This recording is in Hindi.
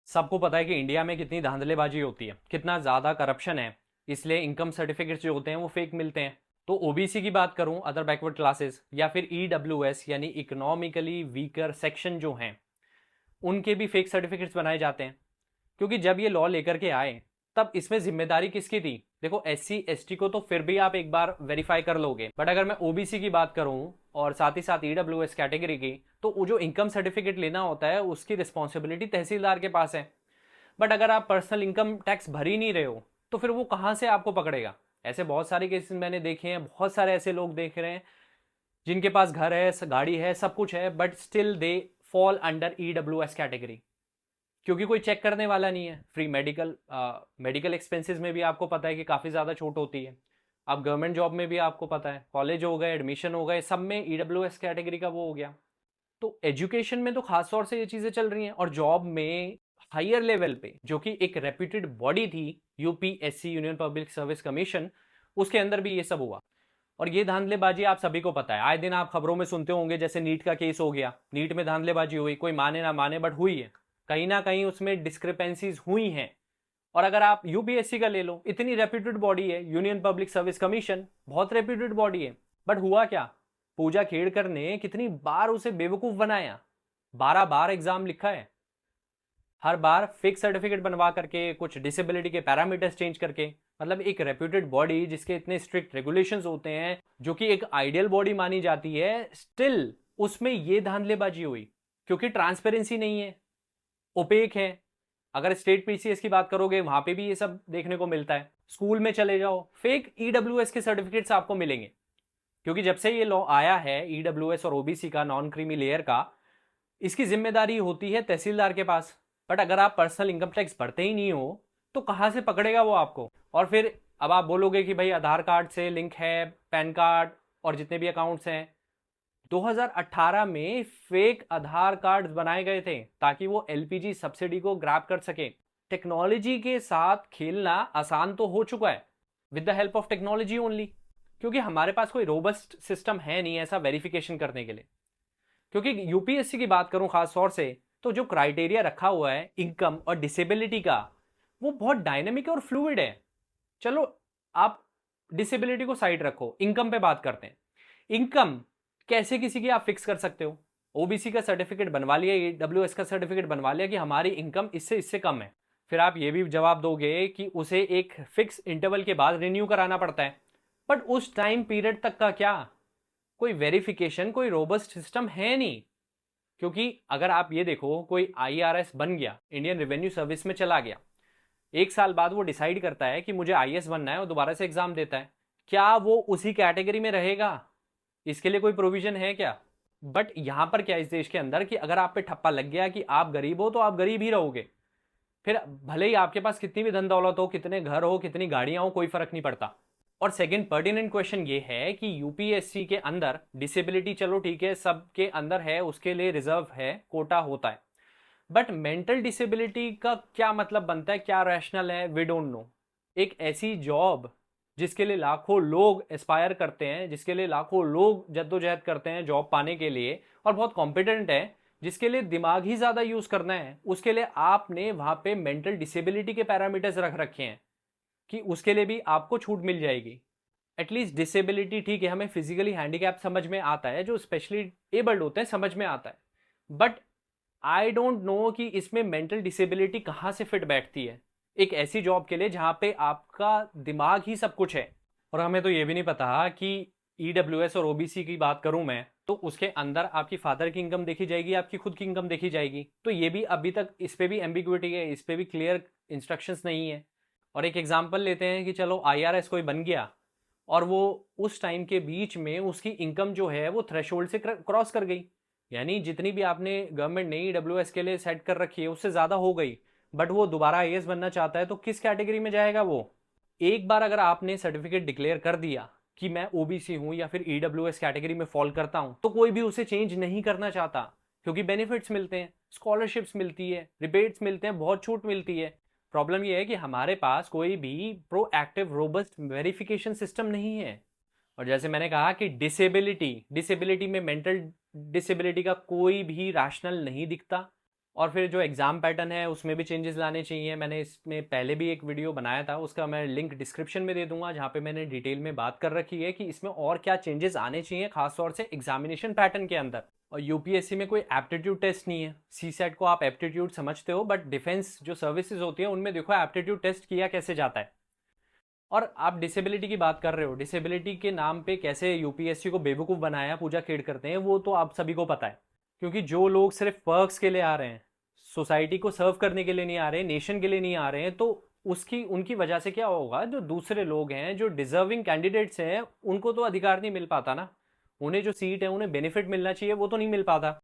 सबको पता है कि इंडिया में कितनी धांधलेबाजी होती है, कितना ज़्यादा करप्शन है। इसलिए इनकम सर्टिफिकेट्स जो होते हैं वो फेक मिलते हैं। तो ओबीसी की बात करूं, अदर बैकवर्ड क्लासेस, या फिर ईडब्ल्यूएस यानी इकोनॉमिकली वीकर सेक्शन जो हैं, उनके भी फेक सर्टिफिकेट्स बनाए जाते हैं। क्योंकि जब ये लॉ लेकर के आए तब इसमें जिम्मेदारी किसकी थी? देखो, एससी एसटी को तो फिर भी आप एक बार वेरीफाई कर लोगे, बट अगर मैं ओबीसी की बात करूं और साथ ही साथ ईडब्ल्यूएस कैटेगरी की, तो वो जो इनकम सर्टिफिकेट लेना होता है उसकी रिस्पॉन्सिबिलिटी तहसीलदार के पास है। बट अगर आप पर्सनल इनकम टैक्स भर ही नहीं रहे हो तो फिर वो कहाँ से आपको पकड़ेगा? ऐसे बहुत सारे केसेस मैंने देखे हैं, बहुत सारे ऐसे लोग देख रहे हैं जिनके पास घर है, गाड़ी है, सब कुछ है, but still they fall under EWS category, क्योंकि कोई चेक करने वाला नहीं है। फ्री मेडिकल एक्सपेंसेस में भी आपको पता है कि काफ़ी ज़्यादा छूट होती है। अब गवर्नमेंट जॉब में भी आपको पता है, कॉलेज हो गए, एडमिशन हो गए, सब में ईडब्ल्यूएस कैटेगरी का वो हो गया। तो एजुकेशन में तो खास तौर से ये चीज़ें चल रही हैं, और जॉब में हायर लेवल पे जो कि एक रेप्यूटेड बॉडी थी, UPSC, union public service commission, उसके अंदर भी ये सब हुआ। और ये धांधलेबाजी आप सभी को पता है, आए दिन आप खबरों में सुनते होंगे, जैसे नीट का केस हो गया, नीट में धांधलेबाजी हुई, कोई माने ना माने बट हुई है, कहीं ना कहीं उसमें डिस्क्रिपेंसीज हुई हैं। और अगर आप यूपीएससी का ले लो, इतनी रेप्यूटेड बॉडी है, यूनियन पब्लिक सर्विस कमीशन, बहुत रेप्यूटेड बॉडी है, बट हुआ क्या? पूजा खेड़कर ने कितनी बार उसे बेवकूफ बनाया, 12 बार एग्जाम लिखा है, हर बार फेक सर्टिफिकेट बनवा करके, कुछ डिसेबिलिटी के पैरामीटर्स चेंज करके। मतलब एक रेप्यूटेड बॉडी जिसके इतने स्ट्रिक्ट रेगुलेशंस होते हैं, जो कि एक आइडियल बॉडी मानी जाती है, स्टिल उसमें ये धांधलेबाजी हुई, क्योंकि ट्रांसपेरेंसी नहीं है, ओपेक है। अगर स्टेट पीसीएस की बात करोगे, वहां पे भी ये सब देखने को मिलता है। स्कूल में चले जाओ, फेक ईडब्ल्यूएस के सर्टिफिकेट्स आपको मिलेंगे, क्योंकि जब से ये लॉ आया है ईडब्ल्यूएस और ओबीसी का, नॉन क्रीमी लेयर का, इसकी जिम्मेदारी होती है तहसीलदार के पास। बट अगर आप पर्सनल इनकम टैक्स भरते ही नहीं हो तो कहां से पकड़ेगा वो आपको? और फिर अब आप बोलोगे कि भाई आधार कार्ड से लिंक है, पैन कार्ड और जितने भी अकाउंट्स हैं, 2018 में फेक आधार कार्ड बनाए गए थे ताकि वो एलपीजी सब्सिडी को ग्रैब कर सके। टेक्नोलॉजी के साथ खेलना आसान तो हो चुका है, with the help of technology only, क्योंकि हमारे पास कोई रोबस्ट सिस्टम है नहीं ऐसा वेरिफिकेशन करने के लिए। क्योंकि यूपीएससी की बात करूं खास तौर से, तो जो क्राइटेरिया रखा हुआ है इनकम और डिसेबिलिटी का, वो बहुत डायनेमिक और फ्लूइड है। चलो, आप डिसेबिलिटी को साइड रखो, इनकम पे बात करते हैं। इनकम कैसे किसी की आप फिक्स कर सकते हो? ओबीसी का सर्टिफिकेट बनवा लिया, ईडब्ल्यूएस का सर्टिफिकेट बनवा लिया कि हमारी इनकम इससे इससे कम है, फिर आप ये भी जवाब दोगे कि उसे एक फिक्स इंटरवल के बाद रिन्यू कराना पड़ता है। बट उस टाइम पीरियड तक का क्या कोई वेरिफिकेशन, कोई रोबस्ट सिस्टम है नहीं। क्योंकि अगर आप ये देखो, कोई आईआरएस बन गया, इंडियन रेवेन्यू सर्विस में चला गया, एक साल बाद वो डिसाइड करता है कि मुझे आईएएस बनना है और दोबारा से एग्जाम देता है, क्या वो उसी कैटेगरी में रहेगा? इसके लिए कोई प्रोविजन है क्या? बट यहां पर क्या इस देश के अंदर कि अगर आप पे ठप्पा लग गया कि आप गरीब हो तो आप गरीब ही रहोगे, फिर भले ही आपके पास कितनी भी धन दौलत हो, कितने घर हो, कितनी गाड़ियां हो, कोई फर्क नहीं पड़ता। और सेकंड पर्टिनेंट क्वेश्चन ये है कि यूपीएससी के अंदर डिसेबिलिटी, चलो ठीक है, सबके अंदर है, उसके लिए रिजर्व है, कोटा होता है, बट मेंटल डिसेबिलिटी का क्या मतलब बनता है, क्या रैशनल है? We don't know. एक ऐसी जॉब जिसके लिए लाखों लोग एस्पायर करते हैं, जिसके लिए लाखों लोग जद्दोजहद करते हैं जॉब पाने के लिए, और बहुत कॉम्पिटेंट है, जिसके लिए दिमाग ही ज्यादा यूज करना है, उसके लिए आपने वहां पे मेंटल डिसेबिलिटी के पैरामीटर्स रख रखे हैं कि उसके लिए भी आपको छूट मिल जाएगी। एटलीस्ट डिसेबिलिटी ठीक है, हमें फिजिकली हैंडीकैप समझ में आता है, जो स्पेशली एबल्ड होते हैं समझ में आता है, बट आई डोंट नो कि इसमें मेंटल डिसेबिलिटी कहाँ से फिट बैठती है एक ऐसी जॉब के लिए जहां पे आपका दिमाग ही सब कुछ है। और हमें तो ये भी नहीं पता कि ईडब्ल्यूएस और ओबीसी की बात करूं मैं, तो उसके अंदर आपकी फादर की इनकम देखी जाएगी, आपकी खुद की इनकम देखी जाएगी, तो ये भी अभी तक इस पे भी एम्बिग्विटी है, इस पे भी क्लियर इंस्ट्रक्शंस नहीं है। और एक एग्जांपल लेते हैं कि चलो आईआरएस कोई बन गया और वो उस टाइम के बीच में उसकी इनकम जो है वो थ्रेशोल्ड से क्रॉस कर गई, यानी जितनी भी आपने गवर्नमेंट ने ईडब्ल्यूएस के लिए सेट कर रखी है उससे ज़्यादा हो गई, बट वो दोबारा आईएएस बनना चाहता है, तो किस कैटेगरी में जाएगा वो? एक बार अगर आपने सर्टिफिकेट डिक्लेयर कर दिया कि मैं ओबीसी हूं या फिर ईडब्ल्यूएस कैटेगरी में फॉल करता हूं, तो कोई भी उसे चेंज नहीं करना चाहता, क्योंकि बेनिफिट्स मिलते हैं, स्कॉलरशिप्स मिलती है, रिबेट्स मिलते हैं, बहुत छूट मिलती है। प्रॉब्लम यह है कि हमारे पास कोई भी प्रोएक्टिव रोबस्ट वेरिफिकेशन सिस्टम नहीं है। और जैसे मैंने कहा कि डिसेबिलिटी में मेंटल डिसेबिलिटी का कोई भी रैशनल नहीं दिखता, और फिर जो एग्ज़ाम पैटर्न है उसमें भी चेंजेस लाने चाहिए। मैंने इसमें पहले भी एक वीडियो बनाया था, उसका मैं लिंक डिस्क्रिप्शन में दे दूंगा, जहाँ पे मैंने डिटेल में बात कर रखी है कि इसमें और क्या चेंजेस आने चाहिए, खासतौर से एग्जामिनेशन पैटर्न के अंदर। और यूपीएससी में कोई एप्टीट्यूड टेस्ट नहीं है। सी सेट को आप एप्टीट्यूड समझते हो, बट डिफेंस जो सर्विसेज होती है उनमें देखो एप्टीट्यूड टेस्ट किया कैसे जाता है। और आप डिसेबिलिटी की बात कर रहे हो, डिसेबिलिटी के नाम पे कैसे यूपीएससी को बेवकूफ़ बनाया, पूजा खेड़ करते हैं, वो तो आप सभी को पता है। क्योंकि जो लोग सिर्फ पर्क्स के लिए आ रहे हैं, सोसाइटी को सर्व करने के लिए नहीं आ रहे, नेशन के लिए नहीं आ रहे हैं, तो उसकी उनकी वजह से क्या होगा, जो दूसरे लोग हैं, जो डिजर्विंग कैंडिडेट्स हैं, उनको तो अधिकार नहीं मिल पाता ना। उन्हें जो सीट है, उन्हें बेनिफिट मिलना चाहिए, वो तो नहीं मिल पाता।